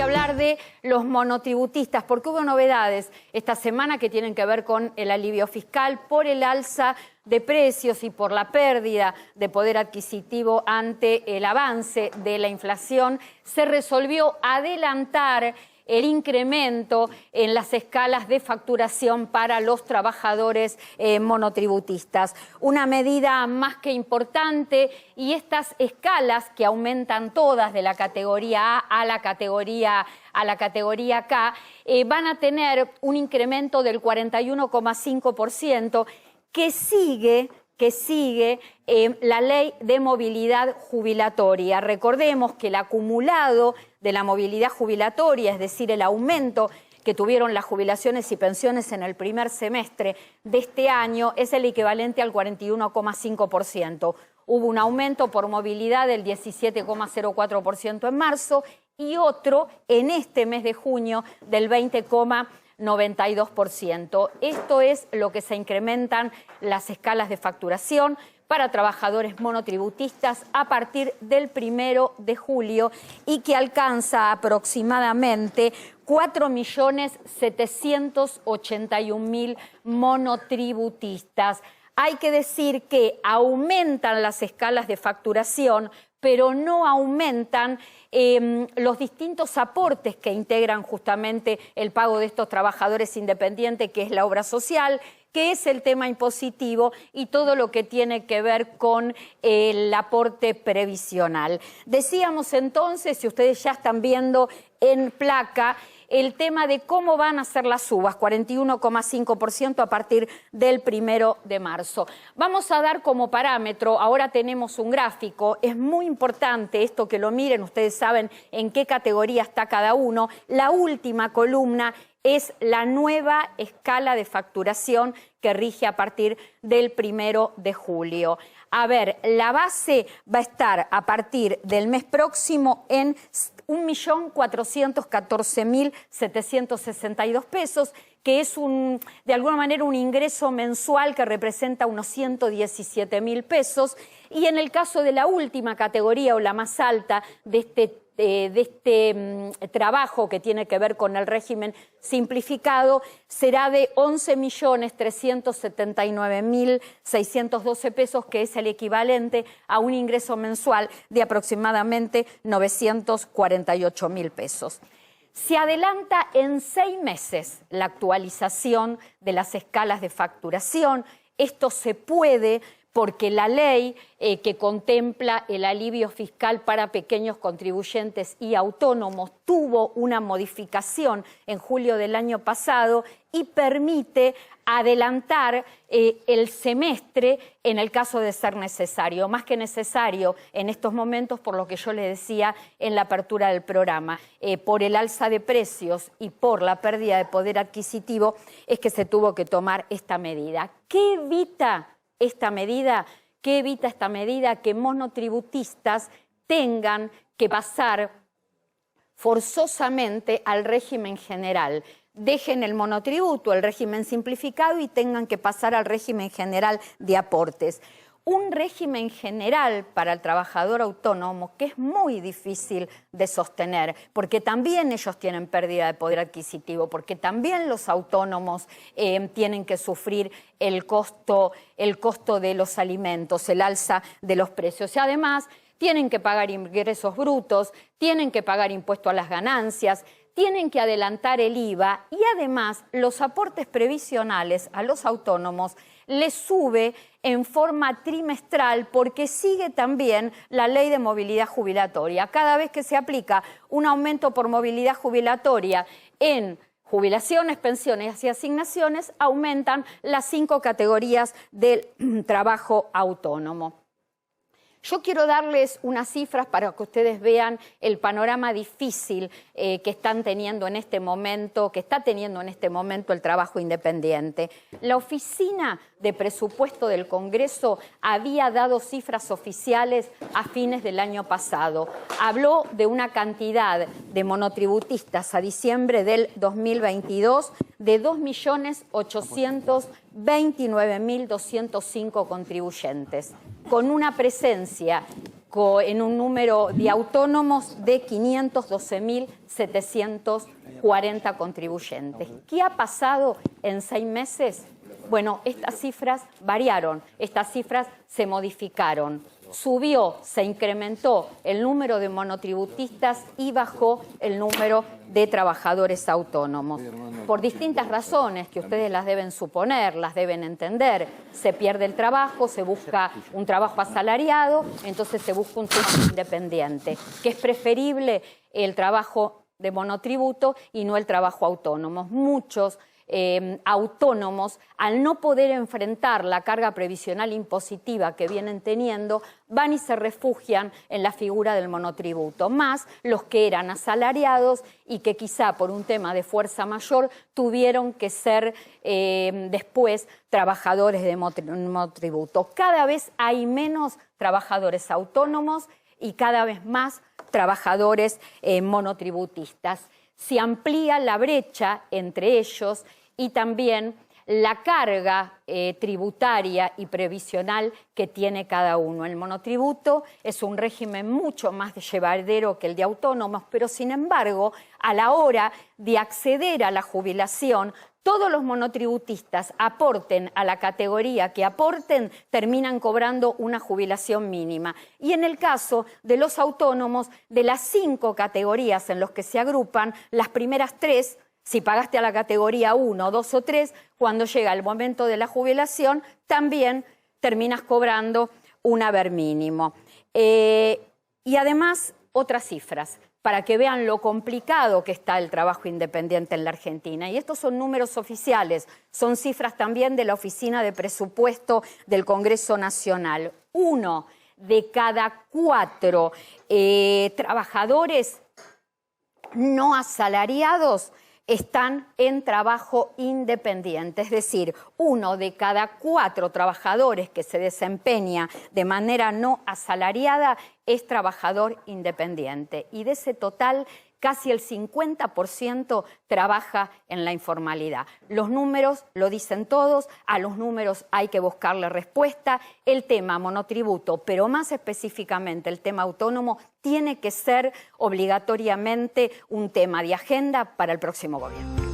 que hablar de los monotributistas, porque hubo novedades esta semana que tienen que ver con el alivio fiscal por el alza de precios y por la pérdida de poder adquisitivo ante el avance de la inflación. Se resolvió adelantar el incremento en las escalas de facturación para los trabajadores monotributistas. Una medida más que importante, y estas escalas que aumentan todas de la categoría A a la categoría K van a tener un incremento del 41,5% que sigue la ley de movilidad jubilatoria. Recordemos que el acumulado de la movilidad jubilatoria, es decir, el aumento que tuvieron las jubilaciones y pensiones en el primer semestre de este año, es el equivalente al 41,5%. Hubo un aumento por movilidad del 17,04% en marzo y otro en este mes de junio del 20,92%. Esto es lo que se incrementan las escalas de facturación para trabajadores monotributistas a partir del 1 de julio y que alcanza aproximadamente 4.781.000 monotributistas. Hay que decir que aumentan las escalas de facturación, pero no aumentan los distintos aportes que integran justamente el pago de estos trabajadores independientes, que es la obra social, que es el tema impositivo y todo lo que tiene que ver con el aporte previsional. Decíamos entonces, si ustedes ya están viendo en placa, el tema de cómo van a ser las subas, 41,5% a partir del 1 de marzo. Vamos a dar como parámetro, ahora tenemos un gráfico, es muy importante esto que lo miren, ustedes saben en qué categoría está cada uno. La última columna es la nueva escala de facturación que rige a partir del 1 de julio. A ver, la base va a estar a partir del mes próximo en 1.414.762 pesos, que es de alguna manera un ingreso mensual que representa unos 117.000 pesos. Y en el caso de la última categoría o la más alta de este trabajo que tiene que ver con el régimen simplificado, será de 11.379.612 pesos, que es el equivalente a un ingreso mensual de aproximadamente 948.000 pesos. Se adelanta en 6 meses la actualización de las escalas de facturación. Esto se puede porque la ley que contempla el alivio fiscal para pequeños contribuyentes y autónomos tuvo una modificación en julio del año pasado y permite adelantar el semestre en el caso de ser necesario, más que necesario en estos momentos, por lo que yo les decía en la apertura del programa, por el alza de precios y por la pérdida de poder adquisitivo, es que se tuvo que tomar esta medida. ¿Qué evita esta medida? ¿Qué evita esta medida? Que monotributistas tengan que pasar forzosamente al régimen general. Dejen el monotributo, el régimen simplificado, y tengan que pasar al régimen general de aportes. Un régimen general para el trabajador autónomo que es muy difícil de sostener, porque también ellos tienen pérdida de poder adquisitivo, porque también los autónomos tienen que sufrir el costo de los alimentos, el alza de los precios. Y además tienen que pagar ingresos brutos, tienen que pagar impuesto a las ganancias, tienen que adelantar el IVA y además los aportes previsionales a los autónomos les sube en forma trimestral porque sigue también la ley de movilidad jubilatoria. Cada vez que se aplica un aumento por movilidad jubilatoria en jubilaciones, pensiones y asignaciones, aumentan las 5 categorías del trabajo autónomo. Yo quiero darles unas cifras para que ustedes vean el panorama difícil que están teniendo en este momento, que está teniendo en este momento el trabajo independiente. La Oficina de Presupuesto del Congreso había dado cifras oficiales a fines del año pasado. Habló de una cantidad de monotributistas a diciembre del 2022 de 2.829.205 contribuyentes, con una presencia en un número de autónomos de 512.740 contribuyentes. ¿Qué ha pasado en 6 meses? Bueno, estas cifras variaron, estas cifras se modificaron. Subió, se incrementó el número de monotributistas y bajó el número de trabajadores autónomos. Por distintas razones que ustedes las deben suponer, las deben entender. Se pierde el trabajo, se busca un trabajo asalariado, entonces se busca un trabajo independiente, que es preferible el trabajo de monotributo y no el trabajo autónomo. Muchos autónomos, al no poder enfrentar la carga previsional impositiva que vienen teniendo, van y se refugian en la figura del monotributo, más los que eran asalariados y que quizá por un tema de fuerza mayor tuvieron que ser después trabajadores de monotributo. Cada vez hay menos trabajadores autónomos y cada vez más trabajadores monotributistas. Se amplía la brecha entre ellos y también la carga tributaria y previsional que tiene cada uno. El monotributo es un régimen mucho más llevadero que el de autónomos, pero sin embargo, a la hora de acceder a la jubilación, todos los monotributistas, aporten a la categoría que aporten, terminan cobrando una jubilación mínima. Y en el caso de los autónomos, de las 5 categorías en las que se agrupan, las primeras 3, si pagaste a la categoría 1, 2 o 3, cuando llega el momento de la jubilación, también terminas cobrando un haber mínimo. Y además, otras cifras, para que vean lo complicado que está el trabajo independiente en la Argentina. Y estos son números oficiales, son cifras también de la Oficina de Presupuesto del Congreso Nacional. 1 de cada 4 trabajadores no asalariados están en trabajo independiente, es decir, 1 de cada 4 trabajadores que se desempeña de manera no asalariada es trabajador independiente. Y de ese total, casi el 50% trabaja en la informalidad. Los números lo dicen todos, a los números hay que buscarle respuesta. El tema monotributo, pero más específicamente el tema autónomo, tiene que ser obligatoriamente un tema de agenda para el próximo gobierno.